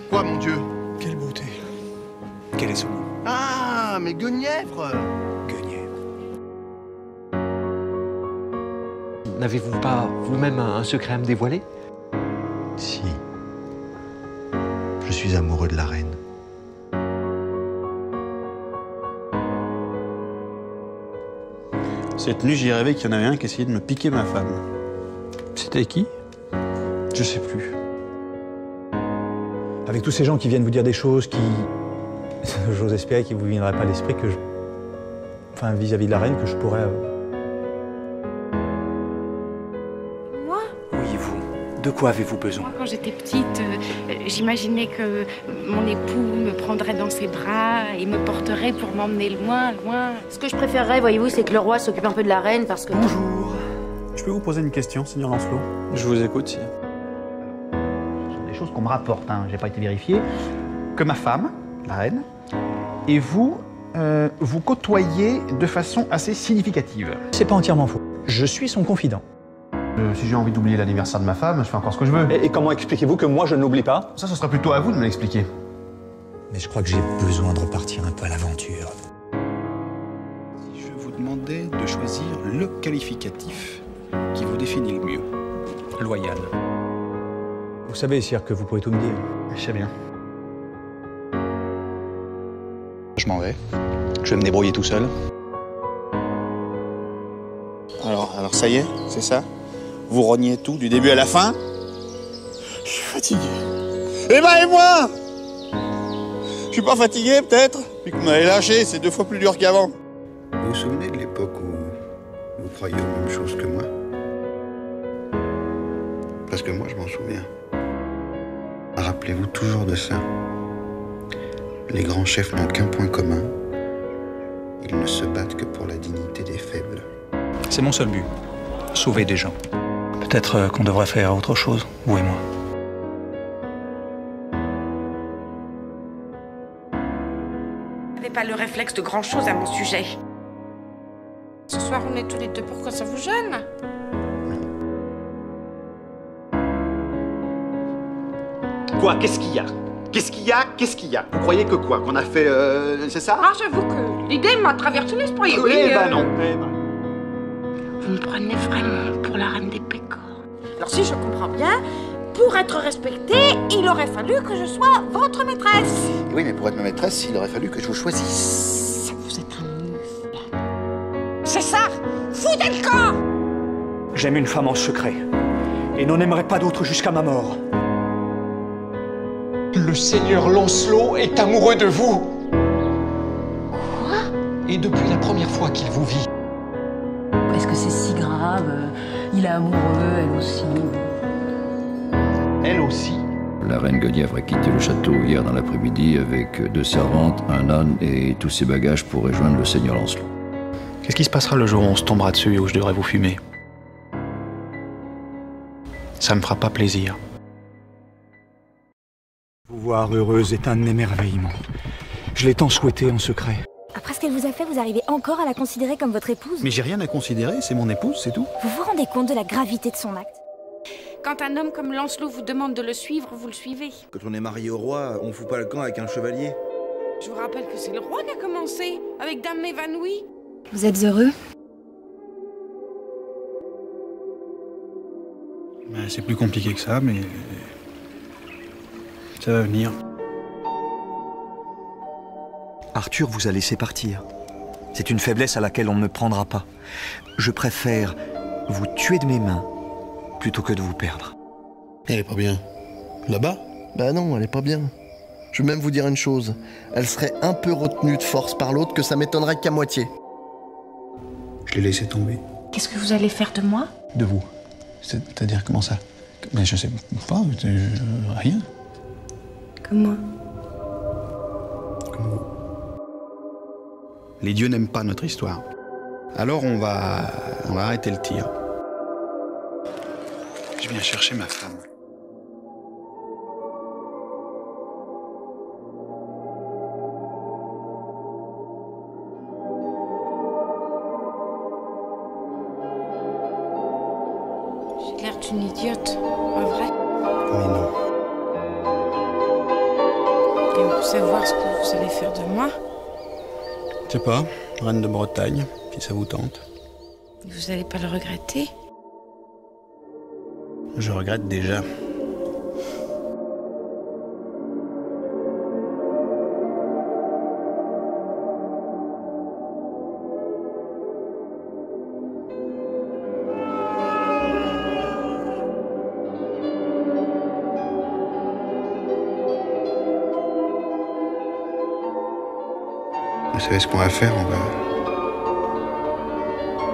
Quoi, mon Dieu? Quelle beauté. Quel est son nom? Ah, mais Guenièvre! Guenièvre. N'avez-vous pas vous-même un secret à me dévoiler? Si. Je suis amoureux de la reine. Cette nuit, j'y rêvais qu'il y en avait un qui essayait de me piquer ma femme. C'était qui? Je sais plus. Avec tous ces gens qui viennent vous dire des choses qui... J'ose espérer qu'il ne vous viendrait pas à l'esprit que je... Enfin, vis-à-vis de la reine, que je pourrais... Moi? Oui, vous. De quoi avez-vous besoin? Moi, quand j'étais petite, j'imaginais que mon époux me prendrait dans ses bras et me porterait pour m'emmener loin, loin. Ce que je préférerais, voyez-vous, c'est que le roi s'occupe un peu de la reine parce que... Bonjour. Je peux vous poser une question, Seigneur Lancelot? Je vous écoute, sire. Ce sont des choses qu'on me rapporte, hein, j'ai pas été vérifié, que ma femme, la reine, et vous, vous côtoyez de façon assez significative. C'est pas entièrement faux. Je suis son confident. Si j'ai envie d'oublier l'anniversaire de ma femme, je fais encore ce que je veux. Et comment expliquez-vous que moi, je n'oublie pas? Ça, ce sera plutôt à vous de me l'expliquer. Mais je crois que j'ai besoin de repartir un peu à l'aventure. Si je vous demandais de choisir le qualificatif qui vous définit le mieux. Loyal. Vous savez, sire, que vous pouvez tout me dire. Je sais bien. Je m'en vais. Je vais me débrouiller tout seul. Alors ça y est, c'est ça? Vous rognez tout du début à la fin? Je suis fatigué. Eh ben, et moi? Je suis pas fatigué, peut-être? Puis que vous m'avez lâché, c'est 2 fois plus dur qu'avant. Vous vous souvenez de l'époque où vous croyez aux mêmes choses que moi? Parce que moi, je m'en souviens. Rappelez-vous toujours de ça. Les grands chefs n'ont qu'un point commun. Ils ne se battent que pour la dignité des faibles. C'est mon seul but. Sauver des gens. Peut-être qu'on devrait faire autre chose, vous et moi. Je n'avais pas le réflexe de grand-chose à mon sujet. Ce soir, on est tous les deux pour que ça vous gêne. Quoi? Qu'est-ce qu'il y a? Qu'est-ce qu'il y a? Qu'est-ce qu'il y a? Vous croyez que quoi? Qu'on a fait... c'est ça? Ah, j'avoue que l'idée m'a traversé l'esprit. Eh ben non. Eh ben. Vous me prenez vraiment pour la reine des pécores. Alors si je comprends bien, pour être respectée, il aurait fallu que je sois votre maîtresse. Oui, mais pour être ma maîtresse, il aurait fallu que je vous choisisse. Vous êtes un mufle. C'est ça! Foutez le camp! J'aime une femme en secret. Et n'en aimerai pas d'autre jusqu'à ma mort. Le seigneur Lancelot est amoureux de vous. Quoi? Et depuis la première fois qu'il vous vit. Est-ce que c'est si grave? Il est amoureux, elle aussi. Elle aussi. La reine Guenièvre a quitté le château hier dans l'après-midi avec 2 servantes, un âne et tous ses bagages pour rejoindre le seigneur Lancelot. Qu'est-ce qui se passera le jour où on se tombera dessus et où je devrais vous fumer? Ça me fera pas plaisir. Vous voir heureuse est un émerveillement. Je l'ai tant souhaité en secret. Après ce qu'elle vous a fait, vous arrivez encore à la considérer comme votre épouse? Mais j'ai rien à considérer, c'est mon épouse, c'est tout. Vous vous rendez compte de la gravité de son acte? Quand un homme comme Lancelot vous demande de le suivre, vous le suivez. Quand on est marié au roi, on fout pas le camp avec un chevalier. Je vous rappelle que c'est le roi qui a commencé, avec Dame évanouie. Vous êtes heureux? C'est plus compliqué que ça, mais... ça va venir. Arthur vous a laissé partir. C'est une faiblesse à laquelle on ne me prendra pas. Je préfère vous tuer de mes mains plutôt que de vous perdre. Elle est pas bien. Là-bas? Bah non, elle est pas bien. Je vais même vous dire une chose. Elle serait un peu retenue de force par l'autre que ça m'étonnerait qu'à moitié. Je l'ai laissé tomber. Qu'est-ce que vous allez faire de moi? De vous. C'est-à-dire comment ça? Mais je sais pas, rien. Comme moi. Comme vous. Les dieux n'aiment pas notre histoire. Alors on va arrêter le tir. Je viens chercher ma femme. J'ai l'air d'une idiote, pas vrai? Mais non. savoir ce que vous allez faire de moi. Je sais pas, reine de Bretagne, si ça vous tente. Vous allez pas le regretter? Je regrette déjà. Vous savez ce qu'on va faire?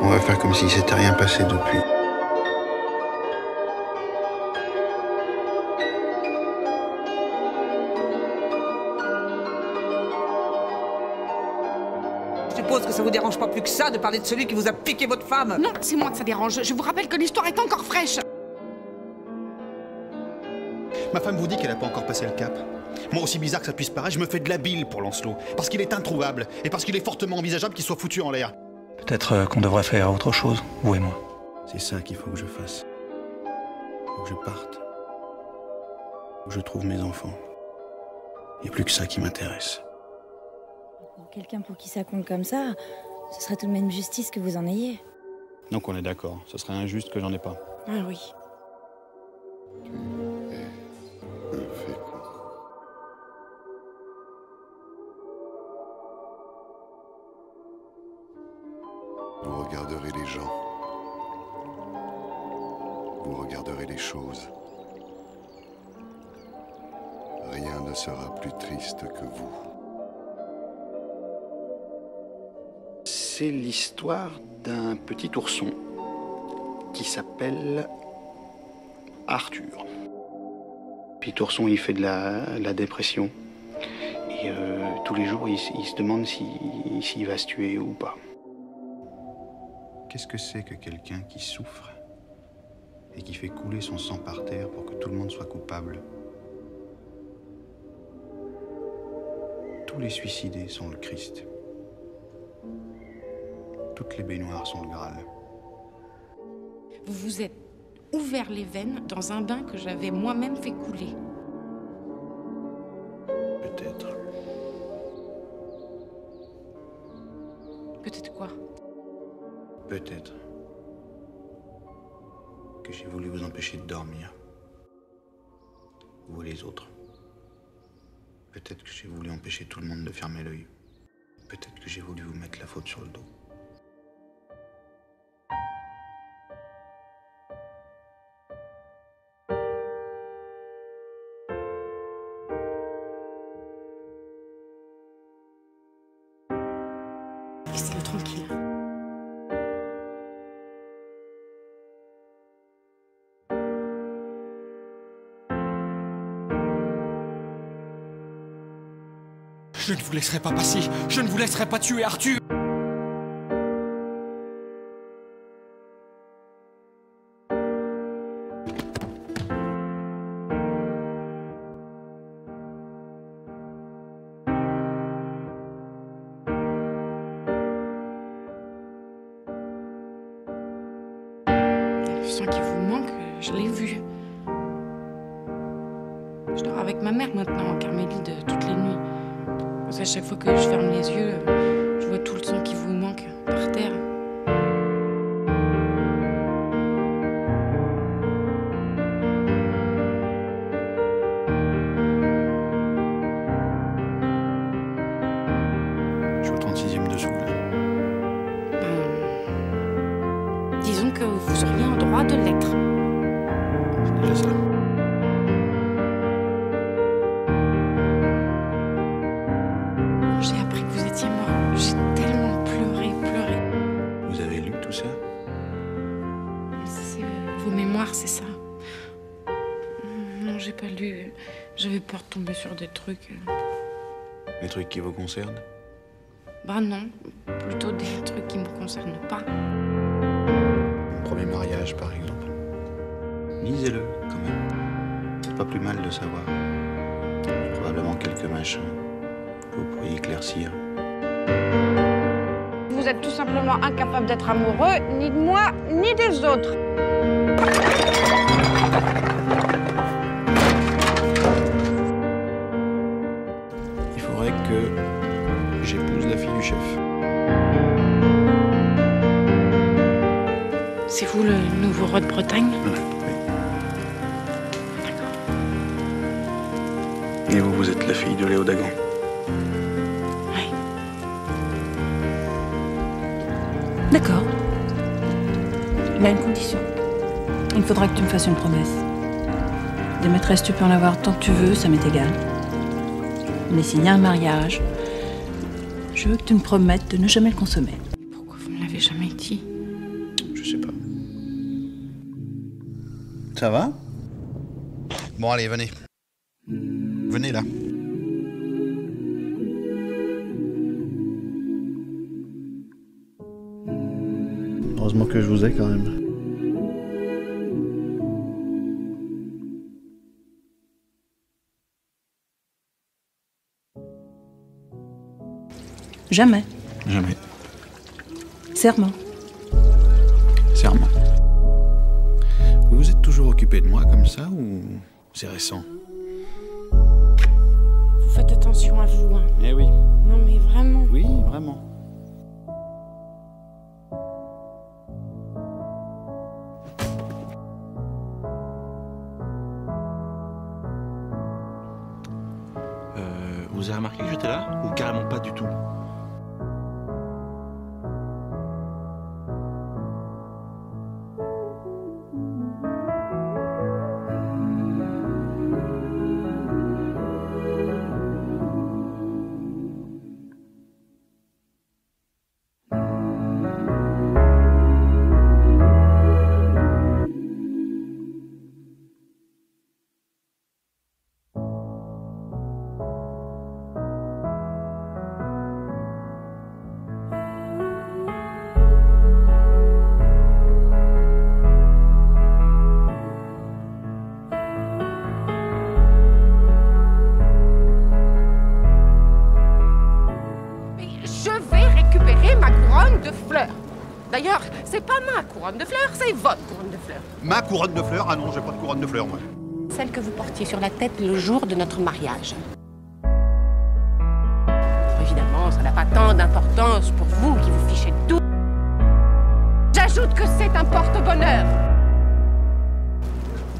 On va faire comme si s'était rien passé depuis. Je suppose que ça vous dérange pas plus que ça de parler de celui qui vous a piqué votre femme. Non, c'est moi que ça dérange. Je vous rappelle que l'histoire est encore fraîche. Ma femme vous dit qu'elle n'a pas encore passé le cap. Moi, aussi bizarre que ça puisse paraître, je me fais de la bile pour Lancelot. Parce qu'il est introuvable. Et parce qu'il est fortement envisageable qu'il soit foutu en l'air. Peut-être qu'on devrait faire autre chose, vous et moi. C'est ça qu'il faut que je fasse. Faut que je parte. Faut que je trouve mes enfants. Il n'y a plus que ça qui m'intéresse. Pour quelqu'un pour qui ça compte comme ça, ce serait tout de même justice que vous en ayez. Donc on est d'accord, ce serait injuste que j'en ai pas. Ah oui. Vous regarderez les gens. Vous regarderez les choses. Rien ne sera plus triste que vous. C'est l'histoire d'un petit ourson qui s'appelle Arthur. Petit ourson, il fait de la dépression. Et tous les jours, il se demande s'il va se tuer ou pas. Qu'est-ce que c'est que quelqu'un qui souffre et qui fait couler son sang par terre pour que tout le monde soit coupable? Tous les suicidés sont le Christ. Toutes les baignoires sont le Graal. Vous vous êtes ouvert les veines dans un bain que j'avais moi-même fait couler. Peut-être. Peut-être quoi? Peut-être que j'ai voulu vous empêcher de dormir. Vous et les autres. Peut-être que j'ai voulu empêcher tout le monde de fermer l'œil. Peut-être que j'ai voulu vous mettre la faute sur le dos. Laissez-le tranquille. Je ne vous laisserai pas passer. Je ne vous laisserai pas tuer Arthur. Le sang qui vous manque, je l'ai vu. Je dors avec ma mère maintenant en Carmélide toutes les nuits. Parce qu'à chaque fois que je ferme les yeux, je vois tout le sang qui vous manque par terre. Je suis au 36e dessous, là. Disons que vous auriez en droit de l'être. C'est déjà ça. J'ai appris que vous étiez mort. J'ai tellement pleuré. Vous avez lu tout ça? C'est vos mémoires, c'est ça? Non, j'ai pas lu. J'avais peur de tomber sur des trucs. Les trucs qui vous concernent? Bah non, plutôt des trucs qui me concernent pas. Mon premier mariage, par exemple. Lisez-le, quand même. C'est pas plus mal de savoir. Probablement quelques machins que vous pourriez éclaircir. Vous êtes tout simplement incapable d'être amoureux, ni de moi, ni des autres. roi de Bretagne? Oui. Et vous, vous êtes la fille de Léo Dagan? Oui. D'accord. Mais à une condition. Il faudra que tu me fasses une promesse. Des maîtresses, tu peux en avoir tant que tu veux, ça m'est égal. Mais s'il y a un mariage, je veux que tu me promettes de ne jamais le consommer. Pourquoi vous me l'avez jamais dit? Je sais pas. Ça va? Bon, allez, venez. Venez là. Heureusement que je vous ai quand même. Jamais. Jamais. Serment. Serment. Vous vous êtes toujours occupé de moi comme ça ou c'est récent? Vous faites attention à vous, hein. Eh oui. Non, mais vraiment. Oui, vraiment. Vous avez remarqué que j'étais là? Ou carrément pas du tout? D'ailleurs, c'est pas ma couronne de fleurs, c'est votre couronne de fleurs. Ma couronne de fleurs? Ah non, j'ai pas de couronne de fleurs, moi. Celle que vous portiez sur la tête le jour de notre mariage. Évidemment, ça n'a pas tant d'importance pour vous qui vous fichez de tout. J'ajoute que c'est un porte-bonheur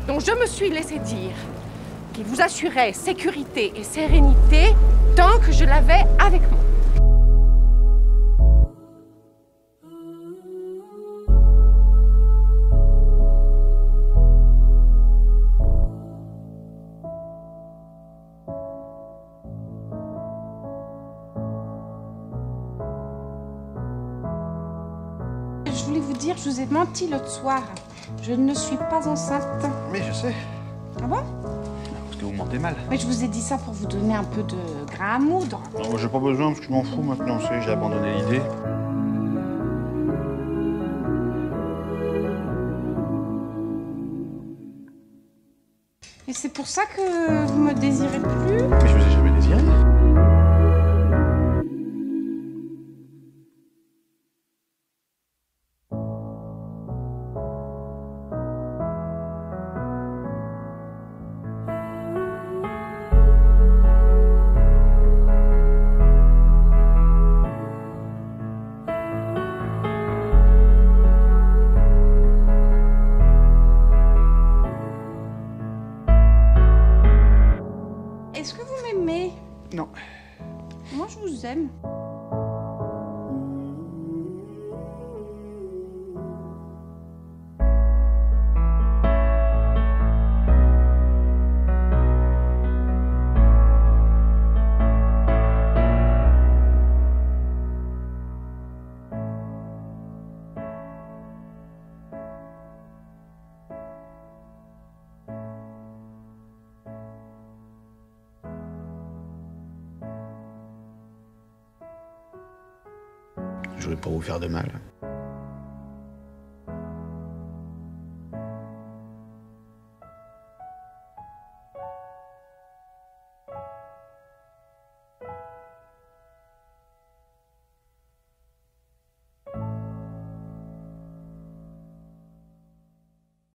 dont je me suis laissé dire qu'il vous assurait sécurité et sérénité tant que je l'avais avec moi. Je voulais vous dire, je vous ai menti l'autre soir. Je ne suis pas enceinte. Mais je sais. Ah bon? Parce que vous mentez mal. Mais je vous ai dit ça pour vous donner un peu de grain à moudre. Non, moi j'ai pas besoin parce que je m'en fous maintenant, vous savez, j'ai abandonné l'idée. Et c'est pour ça que vous me désirez plus? Mais je vous ai jamais désiré. Est-ce que vous m'aimez? Non. Moi, je vous aime. Je voulais pas vous faire de mal.